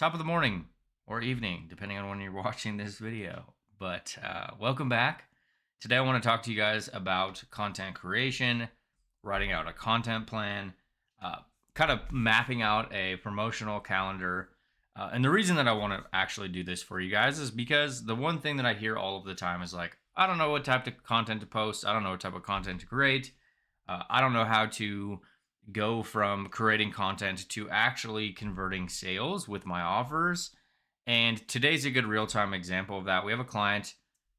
top of the morning or evening, depending on when you're watching this video. But welcome back. Today, I want to talk to you guys about content creation, writing out a content plan, uh, kind of mapping out a promotional calendar. And the reason that I want to actually do this for you guys is because the one thing that I hear all of the time is like, I don't know what type of content to post. I don't know what type of content to create. I don't know how to go from creating content to actually converting sales with my offers. And today's a good real time example of that. We have a client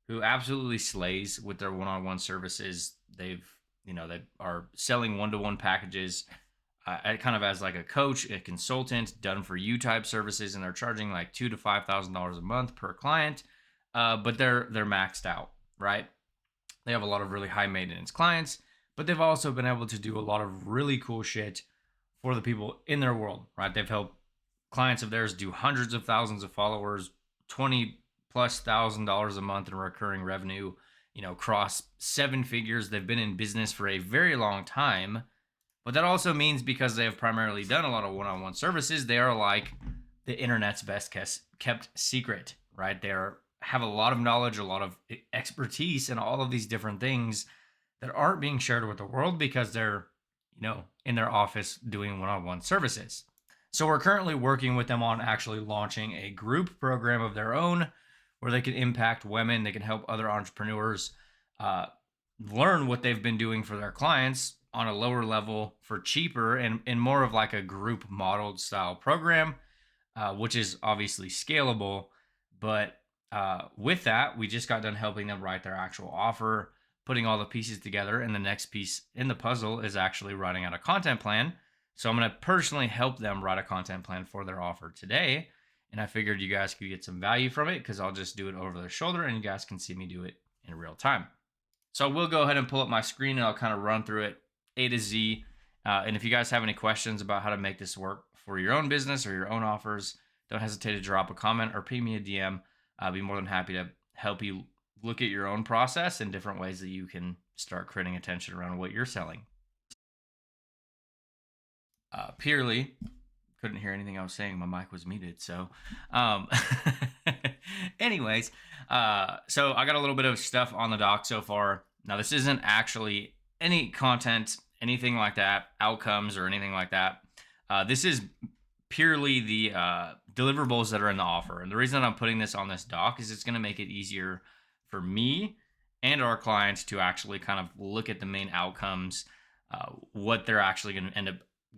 who absolutely slays with their one on one services. They are selling one to one packages kind of as like a coach, a consultant, done for you type services, and they're charging like $2,000 to $5,000 a month per client. But they're maxed out, right? They have a lot of really high maintenance clients, but they've also been able to do a lot of really cool shit for the people in their world, right? They've helped clients of theirs do hundreds of thousands of followers, 20 plus $1,000 a month in recurring revenue, cross seven figures. They've been in business for a very long time. But that also means because they have primarily done a lot of one on one services, they are like the internet's best kept secret, right? Have a lot of knowledge, a lot of expertise in all of these different things that aren't being shared with the world because they're, in their office doing one on one services. So we're currently working with them on actually launching a group program of their own where they can impact women, they can help other entrepreneurs uh, learn what they've been doing for their clients on a lower level for cheaper and more of like a group modeled style program, which is obviously scalable. But with that, we just got done helping them write their actual offer, putting all the pieces together. And the next piece in the puzzle is actually writing out a content plan. So I'm going to personally help them write a content plan for their offer today. And I figured you guys could get some value from it because I'll just do it over their shoulder and you guys can see me do it in real time. So we'll go ahead and pull up my screen and I'll kind of run through it A to Z. And if you guys have any questions about how to make this work for your own business or your own offers, don't hesitate to drop a comment or ping me a DM. I'll be more than happy to help you look at your own process and different ways that you can start creating attention around what you're selling. Purely, couldn't hear anything I was saying. My mic was muted. So, um, anyways, so I got a little bit of stuff on the dock so far. Now, this isn't actually any content, anything like that, outcomes or anything like that. This is purely the deliverables that are in the offer. And the reason I'm putting this on this doc is it's going to make it easier for me and our clients to actually kind of look at the main outcomes, what they're actually going to end up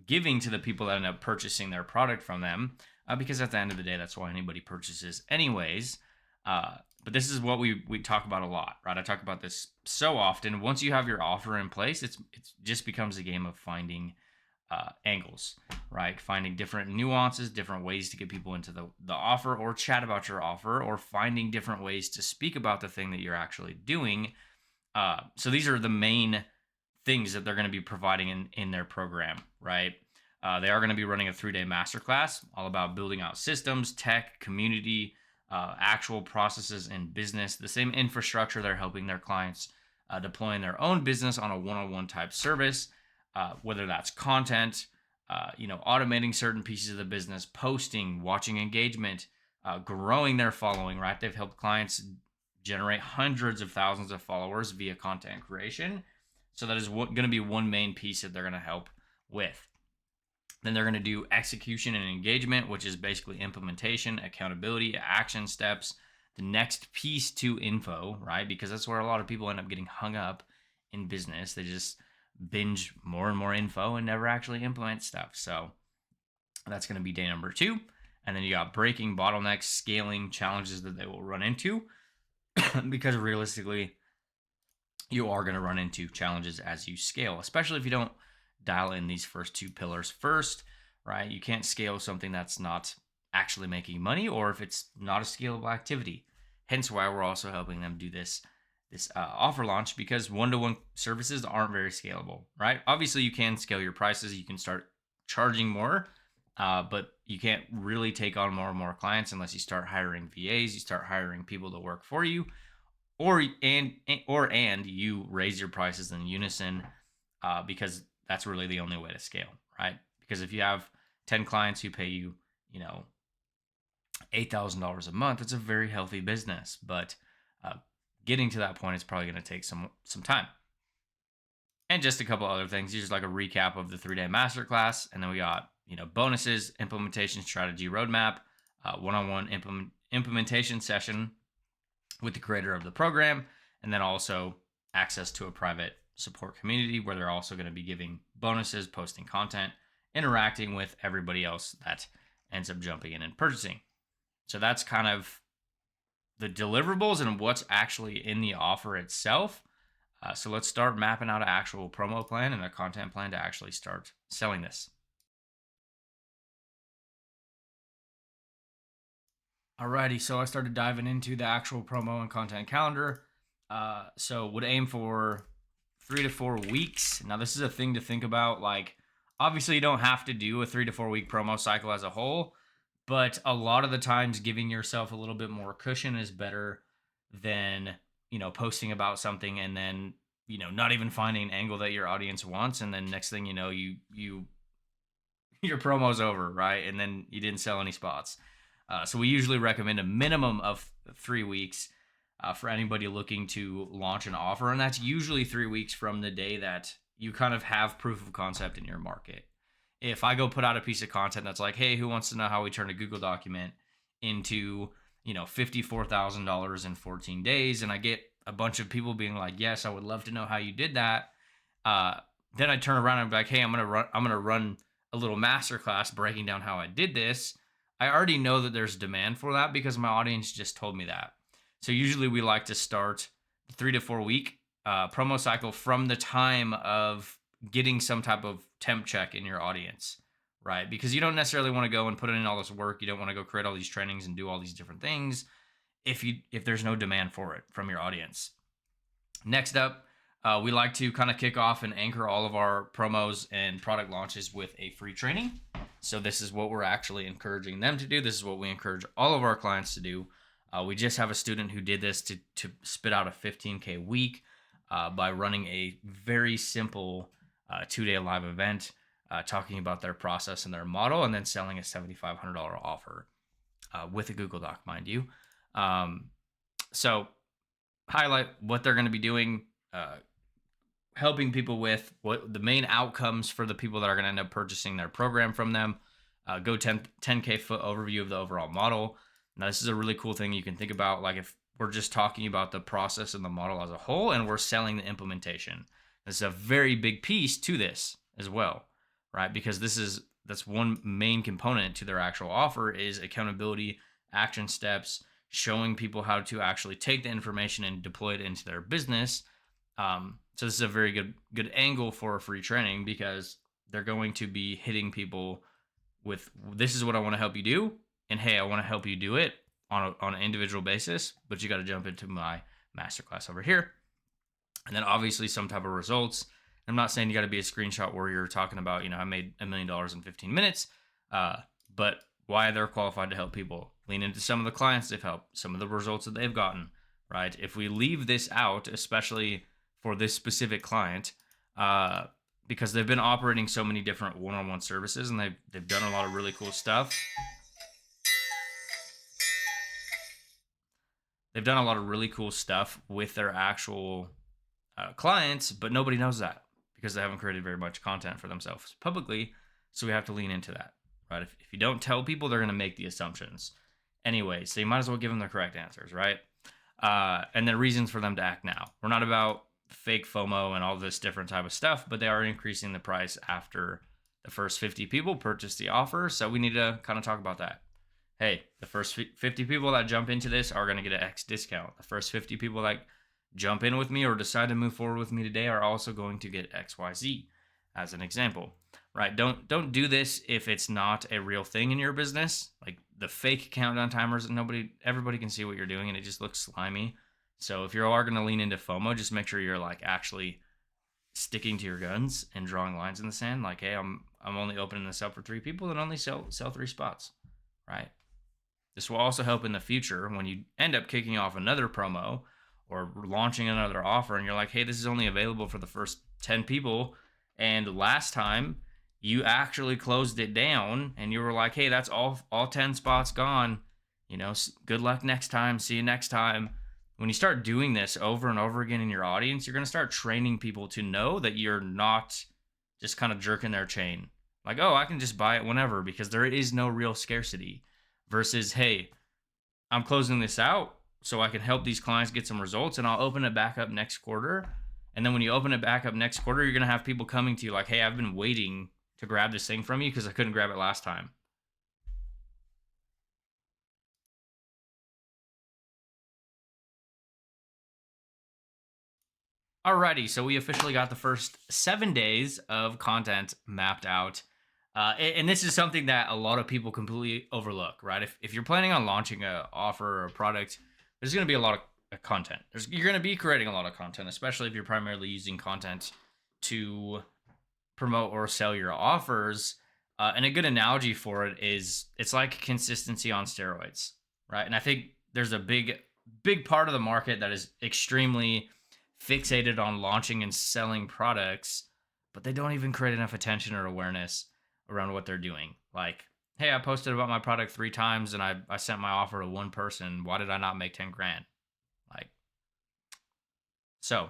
giving to the people that end up purchasing their product from them. Because at the end of the day, that's why anybody purchases, anyways. But this is what we talk about a lot, right? I talk about this so often. Once you have your offer in place, it just becomes a game of finding angles, right? Finding different nuances, different ways to get people into the offer or chat about your offer or finding different ways to speak about the thing that you're actually doing. So these are the main things that they're going to be providing in their program, right? They are going to be running a 3-day masterclass all about building out systems, tech, community, actual processes in business, the same infrastructure they're helping their clients deploy in their own business on a one-on-one type service, whether that's content, automating certain pieces of the business, posting, watching engagement, growing their following, right? They've helped clients generate hundreds of thousands of followers via content creation. So that is going to be one main piece that they're going to help with. Then they're going to do execution and engagement, which is basically implementation, accountability, action steps, the next piece to info, right? Because that's where a lot of people end up getting hung up in business. They just binge more and more info and never actually implement stuff. So that's going to be day number 2. And then you got breaking bottlenecks, scaling challenges that they will run into because realistically, you are going to run into challenges as you scale, especially if you don't dial in these first 2 pillars first, right? You can't scale something that's not actually making money or if it's not a scalable activity. Hence why we're also helping them do this offer launch because one-to-one services aren't very scalable, right? Obviously, you can scale your prices. You can start charging more, but you can't really take on more and more clients unless you start hiring VAs, you start hiring people to work for you, or you raise your prices in unison, because that's really the only way to scale, right? Because if you have 10 clients who pay you, $8,000 a month, it's a very healthy business. But uh, getting to that point is probably going to take some time. And just a couple other things. Here's like a recap of the 3-day masterclass, and then we got bonuses, implementation strategy roadmap, one-on-one implementation session with the creator of the program, and then also access to a private support community where they're also going to be giving bonuses, posting content, interacting with everybody else that ends up jumping in and purchasing. So that's kind of the deliverables and what's actually in the offer itself. So let's start mapping out an actual promo plan and a content plan to actually start selling this. Alrighty, so I started diving into the actual promo and content calendar. So would aim for 3 to 4 weeks. Now this is a thing to think about. Like, obviously you don't have to do a 3 to 4 week promo cycle as a whole, but a lot of the times giving yourself a little bit more cushion is better than, posting about something and then, not even finding an angle that your audience wants. And then next thing you know, your promo's over, right? And then you didn't sell any spots. So we usually recommend a minimum of 3 weeks for anybody looking to launch an offer. And that's usually 3 weeks from the day that you kind of have proof of concept in your market. If I go put out a piece of content that's like, hey, who wants to know how we turn a Google document into, $54,000 in 14 days? And I get a bunch of people being like, yes, I would love to know how you did that. Then I turn around and be like, hey, I'm gonna run a little masterclass breaking down how I did this. I already know that there's demand for that because my audience just told me that. So usually we like to start 3 to 4 week promo cycle from the time of getting some type of temp check in your audience, right? Because you don't necessarily want to go and put in all this work. You don't want to go create all these trainings and do all these different things if there's no demand for it from your audience. Next up, we like to kind of kick off and anchor all of our promos and product launches with a free training. So this is what we're actually encouraging them to do. This is what we encourage all of our clients to do. We just have a student who did this to spit out a 15K week by running a very simple 2-day live event, talking about their process and their model, and then selling a $7,500 offer with a Google Doc, mind you. So highlight what they're going to be doing, helping people with what the main outcomes for the people that are going to end up purchasing their program from them. Go 10K foot overview of the overall model. Now, this is a really cool thing you can think about. Like, if we're just talking about the process and the model as a whole, and we're selling the implementation, this is a very big piece to this as well, right? Because that's one main component to their actual offer is accountability, action steps, showing people how to actually take the information and deploy it into their business. So this is a very good angle for a free training because they're going to be hitting people with, this is what I want to help you do. And hey, I want to help you do it on an individual basis, but you got to jump into my masterclass over here. And then obviously some type of results. I'm not saying you got to be a screenshot where you're talking about, I made $1 million in 15 minutes, but why they're qualified to help people. Lean into some of the clients they've helped, some of the results that they've gotten, right? If we leave this out, especially for this specific client, because they've been operating so many different one-on-one services and they've done a lot of really cool stuff. They've done a lot of really cool stuff with their actual clients, but nobody knows that because they haven't created very much content for themselves publicly. So we have to lean into that, right? If you don't tell people, they're going to make the assumptions anyway. So you might as well give them the correct answers, right? And then reasons for them to act now. We're not about fake FOMO and all this different type of stuff, but they are increasing the price after the first 50 people purchase the offer. So we need to kind of talk about that. Hey, the first 50 people that jump into this are going to get an X discount. The first 50 people that jump in with me or decide to move forward with me today are also going to get XYZ as an example, right? Don't do this if it's not a real thing in your business. Like the fake countdown timers, everybody can see what you're doing and it just looks slimy. So if you are going to lean into FOMO, just make sure you're like actually sticking to your guns and drawing lines in the sand. Like, hey, I'm only opening this up for 3 people and only sell 3 spots, right? This will also help in the future when you end up kicking off another promo or launching another offer and you're like, hey, this is only available for the first 10 people. And last time you actually closed it down and you were like, hey, that's all 10 spots gone. Good luck next time. See you next time. When you start doing this over and over again in your audience, you're going to start training people to know that you're not just kind of jerking their chain. Like, oh, I can just buy it whenever, because there is no real scarcity. Versus, hey, I'm closing this out so I can help these clients get some results, and I'll open it back up next quarter. And then when you open it back up next quarter, you're going to have people coming to you like, hey, I've been waiting to grab this thing from you because I couldn't grab it last time. Alrighty, so we officially got the first 7 days of content mapped out. And this is something that a lot of people completely overlook, right? If you're planning on launching an offer or a product, there's going to be a lot of content. You're going to be creating a lot of content, especially if you're primarily using content to promote or sell your offers. And a good analogy for it is it's like consistency on steroids, right? And I think there's a big part of the market that is extremely fixated on launching and selling products, but they don't even create enough attention or awareness around what they're doing. Like, hey, I posted about my product 3 times and I sent my offer to one person. Why did I not make 10 grand? Like, so,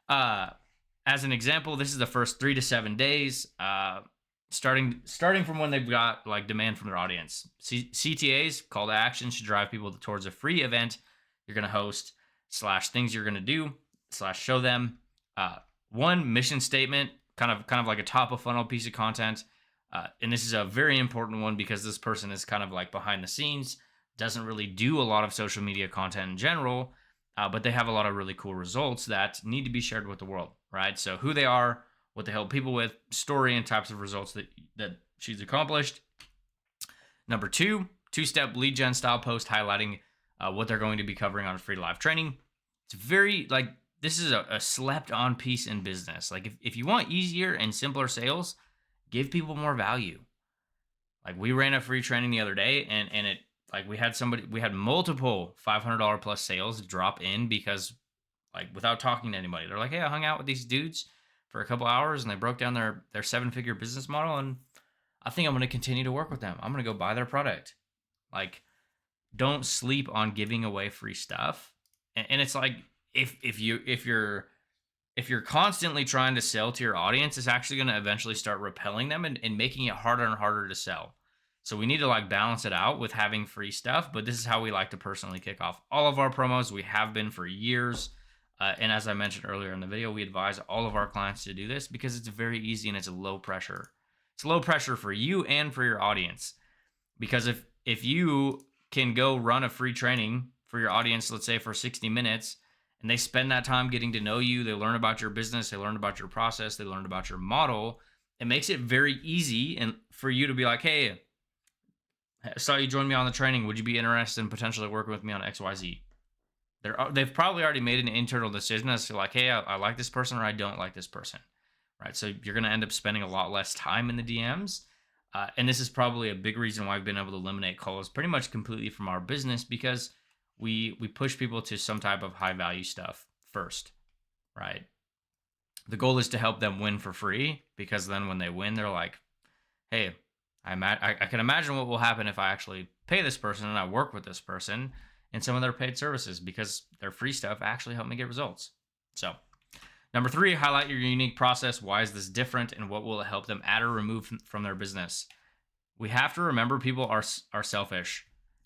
as an example, this is the first 3 to 7 days, starting from when they've got like demand from their audience. CTAs, call to action, should drive people towards a free event you're going to host / things you're going to do / show them. One mission statement, kind of like a top of funnel piece of content. And this is a very important one because this person is kind of like behind the scenes, doesn't really do a lot of social media content in general, but they have a lot of really cool results that need to be shared with the world, right? So who they are, what they help people with, story, and types of results that she's accomplished. Number 2, 2-step lead gen style post highlighting what they're going to be covering on a free live training. It's very like, this is a slept on piece in business. Like if you want easier and simpler sales, give people more value. Like we ran a free training the other day and it, like we had multiple $500 plus sales drop in because like without talking to anybody, they're like, hey, I hung out with these dudes for a couple hours and they broke down their 7-figure business model. And I think I'm going to continue to work with them. I'm going to go buy their product. Like, don't sleep on giving away free stuff. And it's like, if you're constantly trying to sell to your audience, it's actually going to eventually start repelling them and making it harder and harder to sell. So we need to like balance it out with having free stuff. But this is how we like to personally kick off all of our promos. We have been for years. And as I mentioned earlier in the video, we advise all of our clients to do this because it's very easy and it's low pressure. It's low pressure for you and for your audience. Because if you can go run a free training for your audience, let's say for 60 minutes, and they spend that time getting to know you, they learn about your business, they learn about your process, they learn about your model, it makes it very easy and for you to be like, hey, I saw you join me on the training. Would you be interested in potentially working with me on XYZ? They've probably already made an internal decision as to like, hey, I like this person or I don't like this person, right? So you're going to end up spending a lot less time in the DMs. And this is probably a big reason why I've been able to eliminate calls pretty much completely from our business because we push people to some type of high value stuff first, right? The goal is to help them win for free because then when they win, they're like, hey, I can imagine what will happen if I actually pay this person and I work with this person in some of their paid services because their free stuff actually helped me get results. So number 3, highlight your unique process. Why is this different and what will it help them add or remove from their business? We have to remember people are selfish.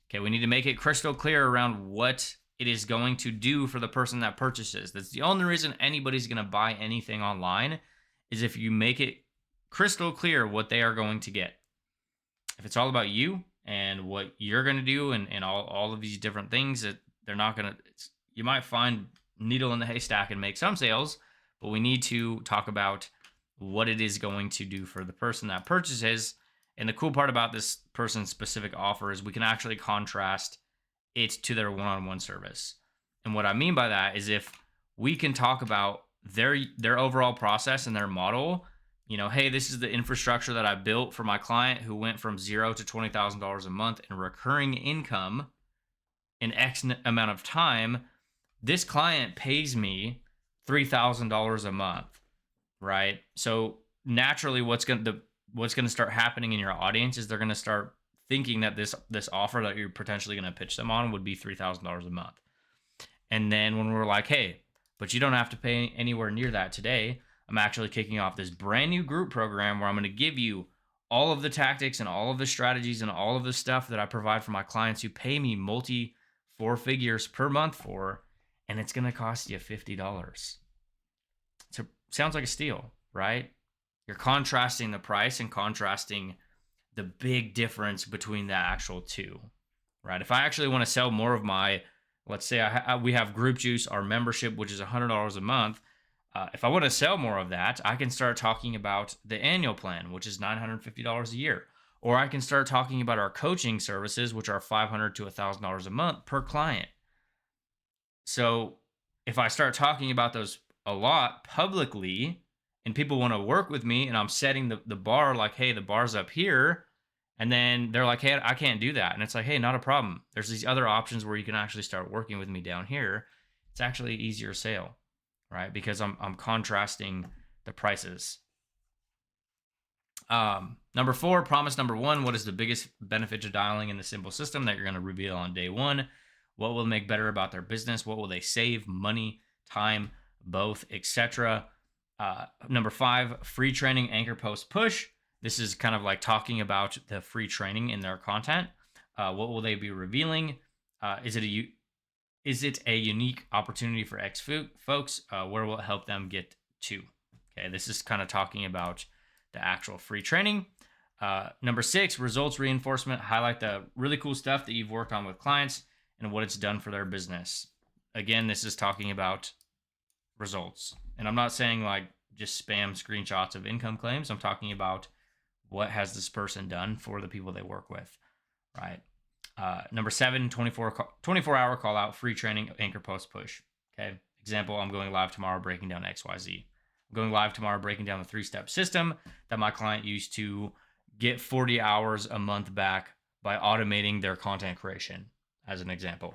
Okay, we need to make it crystal clear around what it is going to do for the person that purchases. That's the only reason anybody's going to buy anything online is if you make it crystal clear what they are going to get. If it's all about you and what you're going to do and all of these different things that they're not going to, you might find needle in the haystack and make some sales, but we need to talk about what it is going to do for the person that purchases. And the cool part about this person's specific offer is we can actually contrast it to their one-on-one service. And what I mean by that is if we can talk about their overall process and their model, you know, hey, this is the infrastructure that I built for my client who went from $0 to $20,000 a month in recurring income in X amount of time. This client pays me $3,000 a month, right? So naturally, what's going to start happening in your audience is they're going to start thinking that this offer that you're potentially going to pitch them on would be $3,000 a month. And then when we're like, hey, but you don't have to pay anywhere near that today, I'm actually kicking off this brand new group program where I'm going to give you all of the tactics and all of the strategies and all of the stuff that I provide for my clients who pay me multi four figures per month for, and it's going to cost you $50. So sounds like a steal, right? You're contrasting the price and contrasting the big difference between the actual two, right? If I actually want to sell more of my, let's say we have Group Juice, our membership, which is $100 a month. If I want to sell more of that, I can start talking about the annual plan, which is $950 a year. Or I can start talking about our coaching services, which are $500 to $1,000 a month per client. So if I start talking about those a lot publicly and people want to work with me and I'm setting the bar like, hey, the bar's up here. And then they're like, hey, I can't do that. And it's like, hey, not a problem. There's these other options where you can actually start working with me down here. It's actually an easier sale, right? Because I'm contrasting the prices. Number 4, promise number 1. What is the biggest benefit to dialing in the simple system that you're going to reveal on day 1? What will make better about their business? What will they save? Money, time, both, etc. Number 5, free training, anchor, post, push. This is kind of like talking about the free training in their content. What will they be revealing? Is it a unique opportunity for X folks? Where will it help them get to? Okay, this is kind of talking about the actual free training. Number 6, results reinforcement. Highlight the really cool stuff that you've worked on with clients and what it's done for their business. Again, this is talking about results. And I'm not saying like just spam screenshots of income claims. I'm talking about what has this person done for the people they work with, right? Number 7, 24-hour call out, free training, anchor, post, push. Okay. Example, I'm going live tomorrow breaking down XYZ. I'm going live tomorrow breaking down the 3-step system that my client used to get 40 hours a month back by automating their content creation, as an example.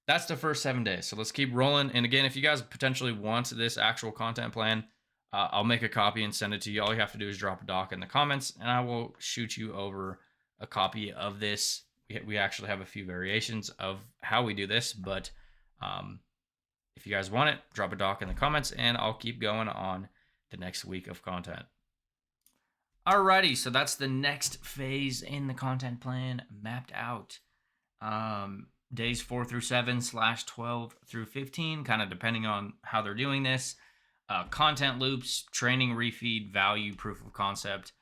That's the first 7 days. So let's keep rolling. And again, if you guys potentially want this actual content plan, I'll make a copy and send it to you. All you have to do is drop a doc in the comments, and I will shoot you over a copy of this. We actually have a few variations of how we do this, but if you guys want it, drop a doc in the comments, and I'll keep going on the next week of content. Alrighty, so that's the next phase in the content plan mapped out. Days 4 through 7 / 12 through 15, kind of depending on how they're doing this. Content loops, training refeed, value, proof of concept,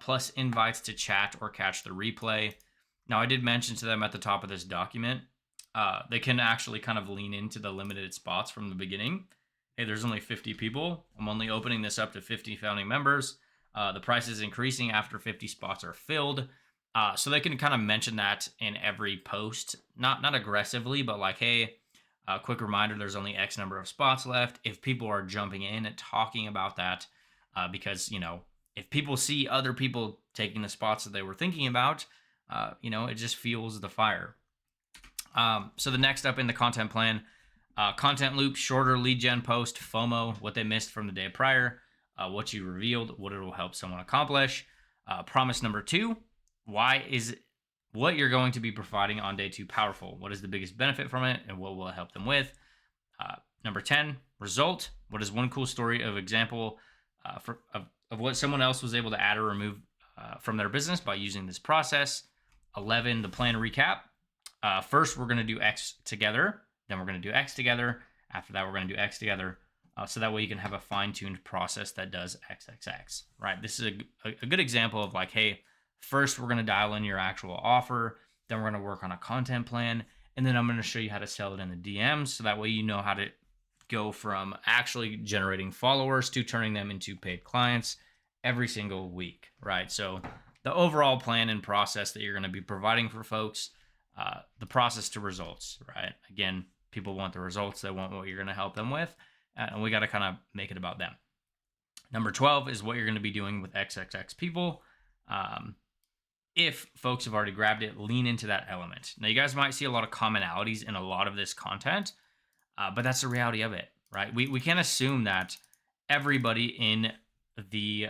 plus invites to chat or catch the replay. Now, I did mention to them at the top of this document, they can actually kind of lean into the limited spots from the beginning. Hey, there's only 50 people. I'm only opening this up to 50 founding members. The price is increasing after 50 spots are filled. So they can kind of mention that in every post, not aggressively, but like, hey, quick reminder, there's only X number of spots left. If people are jumping in and talking about that, because, if people see other people taking the spots that they were thinking about, it just fuels the fire. So the next up in the content plan, content loop, shorter lead gen post, FOMO, what they missed from the day prior, what you revealed, what it will help someone accomplish. Promise number 2, why is what you're going to be providing on day 2 powerful? What is the biggest benefit from it, and what will it help them with? Number 10, result. What is one cool story of example of what someone else was able to add or remove from their business by using this process? 11, the plan recap. First, we're going to do X together. Then we're going to do X together. After that, we're going to do X together. So that way you can have a fine-tuned process that does XXX, right? This is a good example of like, hey, first we're going to dial in your actual offer. Then we're going to work on a content plan. And then I'm going to show you how to sell it in the DMs. So that way you know how to go from actually generating followers to turning them into paid clients every single week, right? So the overall plan and process that you're going to be providing for folks, the process to results, right? Again, people want the results. They want what you're going to help them with. And we got to kind of make it about them. Number 12 is what you're going to be doing with XXX people. If folks have already grabbed it, lean into that element. Now, you guys might see a lot of commonalities in a lot of this content, but that's the reality of it, right? We can't assume that everybody in the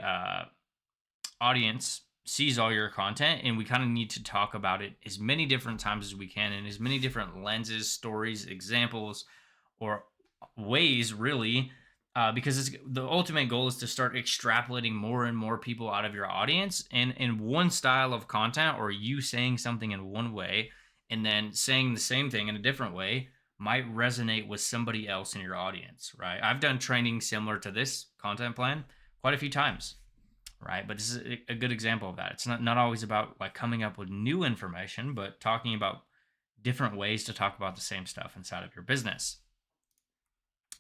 audience sees all your content, and we kind of need to talk about it as many different times as we can, in as many different lenses, stories, examples, or ways, really, because the ultimate goal is to start extrapolating more and more people out of your audience and in one style of content, or you saying something in one way and then saying the same thing in a different way might resonate with somebody else in your audience, right? I've done training similar to this content plan quite a few times, right? But this is a good example of that. It's not always about like coming up with new information, but talking about different ways to talk about the same stuff inside of your business.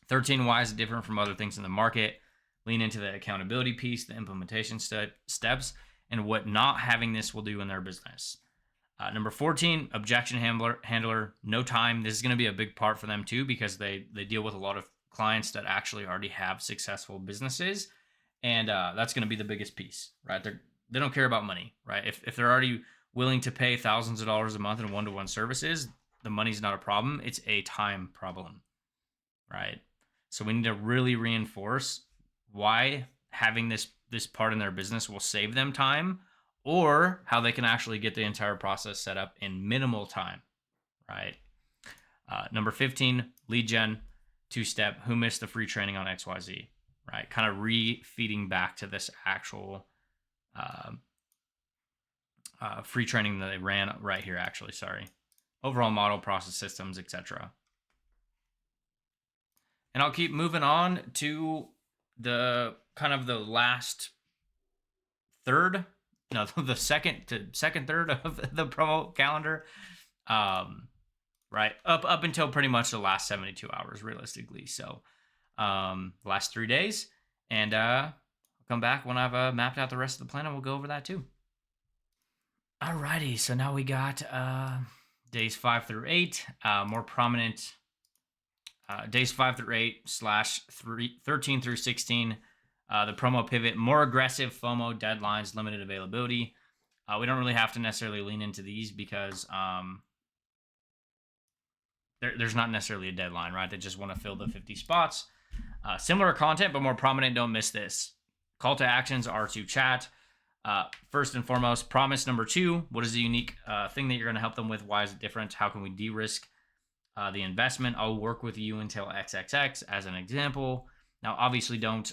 13, why is it different from other things in the market? Lean into the accountability piece, the implementation steps, and what not having this will do in their business. Number 14, objection handler, no time. This is going to be a big part for them too, because they deal with a lot of clients that actually already have successful businesses, and that's going to be the biggest piece, right? They don't care about money, right? If they're already willing to pay thousands of dollars a month in one-to-one services, the money's not a problem. It's a time problem, right? So we need to really reinforce why having this part in their business will save them time, or how they can actually get the entire process set up in minimal time, right? Number 15, lead gen, two-step. Who missed the free training on XYZ, right? Kind of re-feeding back to this actual free training that they ran right here, actually, sorry. Overall model, process, systems, etc. And I'll keep moving on to the kind of the last third, no, the second third of the promo calendar, right up until pretty much the last 72 hours, realistically. So, last 3 days, and I'll come back when I've mapped out the rest of the plan, and we'll go over that too. Alrighty, so now we got days 5 through 8, more prominent. Days 5 through 8 / 13 through 16, the promo pivot, more aggressive FOMO, deadlines, limited availability. We don't really have to necessarily lean into these because there's not necessarily a deadline, right? They just want to fill the 50 spots. Similar content, but more prominent. Don't miss this. Call to actions are to chat. First and foremost, promise number 2. What is the unique thing that you're going to help them with? Why is it different? How can we de-risk the investment? I'll work with you until XXX as an example. Now, obviously, don't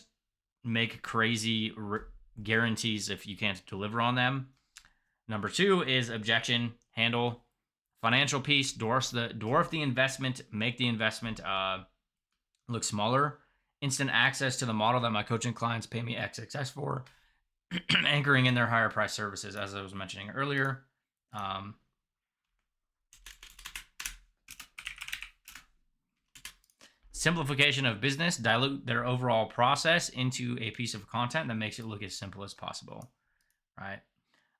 make crazy guarantees if you can't deliver on them. Number 2 is objection handle. Financial piece, dwarf the investment, make the investment look smaller. Instant access to the model that my coaching clients pay me XXX for. Anchoring in their higher price services, as I was mentioning earlier. Simplification of business, dilute their overall process into a piece of content that makes it look as simple as possible, right?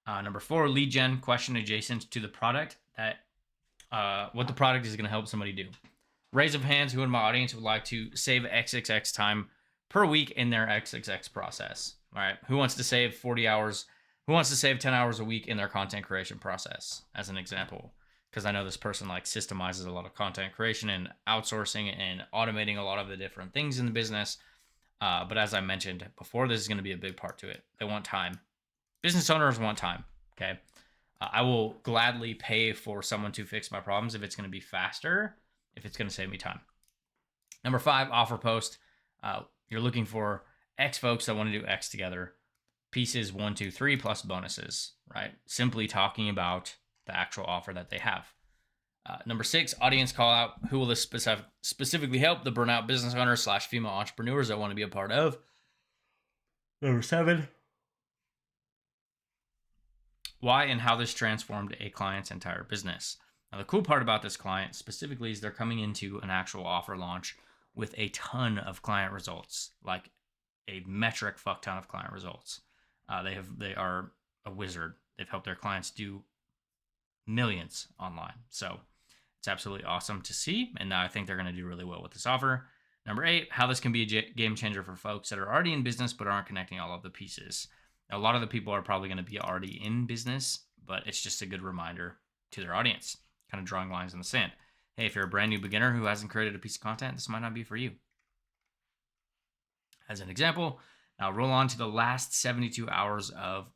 Number 4, lead gen, question adjacent to the product, that what the product is going to help somebody do. Raise of hands, who in my audience would like to save XXX time per week in their XXX process, right? Who wants to save 40 hours? Who wants to save 10 hours a week in their content creation process, as an example? Because I know this person like systemizes a lot of content creation and outsourcing and automating a lot of the different things in the business. But as I mentioned before, this is going to be a big part to it. They want time. Business owners want time, okay? I will gladly pay for someone to fix my problems if it's going to be faster, if it's going to save me time. Number 5, offer post. You're looking for X folks that want to do X together. Pieces 1, 2, 3 plus bonuses, right? Simply talking about the actual offer that they have. Number 6, audience call out. Who will this specifically help? The burnout business owners / female entrepreneurs that want to be a part of. Number 7, why and how this transformed a client's entire business. Now, the cool part about this client specifically is they're coming into an actual offer launch with a ton of client results, like a metric fuck ton of client results. They are a wizard. They've helped their clients do millions online. So it's absolutely awesome to see. And now I think they're going to do really well with this offer. Number 8, how this can be a game changer for folks that are already in business but aren't connecting all of the pieces. Now, a lot of the people are probably going to be already in business, but it's just a good reminder to their audience, kind of drawing lines in the sand. Hey, if you're a brand new beginner who hasn't created a piece of content, this might not be for you. As an example, now roll on to the last 72 hours of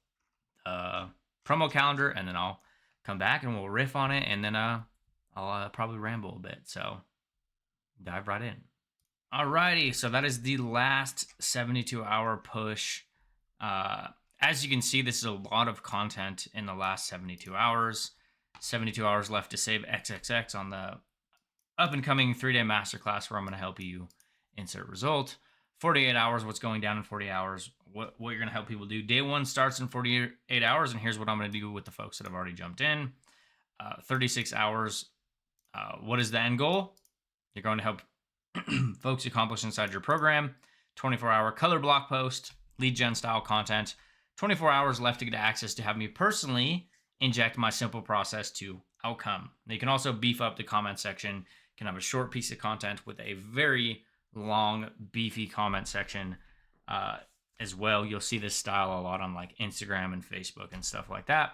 promo calendar, and then I'll come back and we'll riff on it, and then I'll probably ramble a bit. So dive right in. Alrighty, so that is the last 72-hour push. As you can see, this is a lot of content in the last 72 hours. 72 hours left to save XXX on the up and coming 3-day masterclass where I'm going to help you insert result. 48 hours, what's going down in 40 hours, what you're going to help people do. Day 1 starts in 48 hours, and here's what I'm going to do with the folks that have already jumped in. 36 hours, what is the end goal? You're going to help folks accomplish inside your program. 24-hour color block post, lead gen style content. 24 hours left to get access to have me personally inject my simple process to outcome. Now you can also beef up the comment section. You can have a short piece of content with a very long, beefy comment section as well. You'll see this style a lot on like Instagram and Facebook and stuff like that.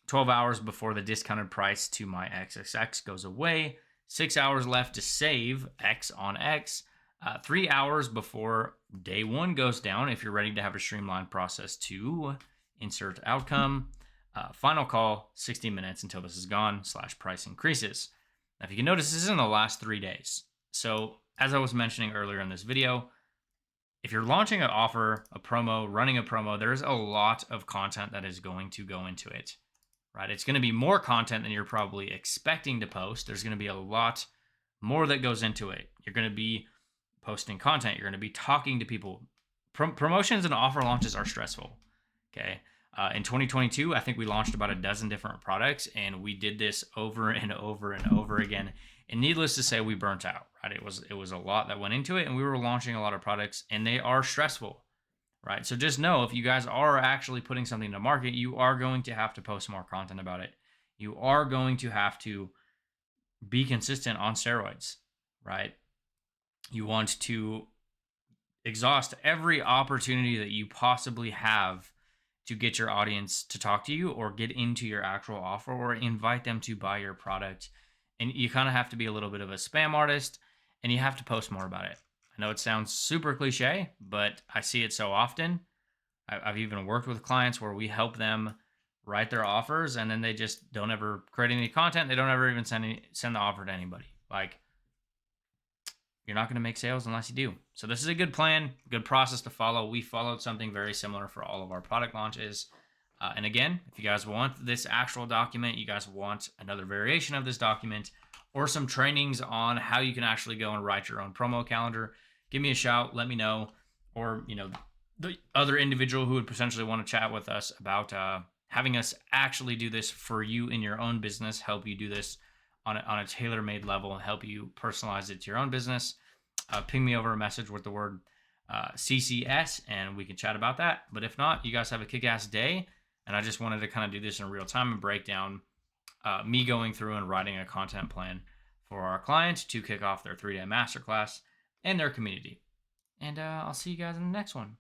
12 hours before the discounted price to my XXX goes away. 6 hours left to save X on X. 3 hours before day 1 goes down if you're ready to have a streamlined process to insert outcome. Final call, 60 minutes until this is gone / price increases. Now, if you can notice, this is in the last 3 days. So as I was mentioning earlier in this video, if you're launching an offer, a promo, running a promo, there's a lot of content that is going to go into it, right? It's going to be more content than you're probably expecting to post. There's going to be a lot more that goes into it. You're going to be posting content. You're going to be talking to people. Promotions and offer launches are stressful, okay? In 2022, I think we launched about a dozen different products, and we did this over and over and over again. And needless to say, we burnt out, right? It was a lot that went into it, and we were launching a lot of products, and they are stressful, right? So just know, if you guys are actually putting something to market, you are going to have to post more content about it. You are going to have to be consistent on steroids, right? You want to exhaust every opportunity that you possibly have to get your audience to talk to you or get into your actual offer or invite them to buy your product. And you kind of have to be a little bit of a spam artist, and you have to post more about it. I know it sounds super cliche, but I see it so often. I've even worked with clients where we help them write their offers, and then they just don't ever create any content. They don't ever even send the offer to anybody. Like, you're not going to make sales unless you do. So this is a good plan, good process to follow. We followed something very similar for all of our product launches. And again, if you guys want this actual document, you guys want another variation of this document, or some trainings on how you can actually go and write your own promo calendar, give me a shout, let me know. Or, the other individual who would potentially want to chat with us about having us actually do this for you in your own business, help you do this on a tailor-made level, and help you personalize it to your own business. Ping me over a message with the word CCS, and we can chat about that. But if not, you guys have a kick-ass day. And I just wanted to kind of do this in real time and break down me going through and writing a content plan for our clients to kick off their 3-day masterclass and their community. And I'll see you guys in the next one.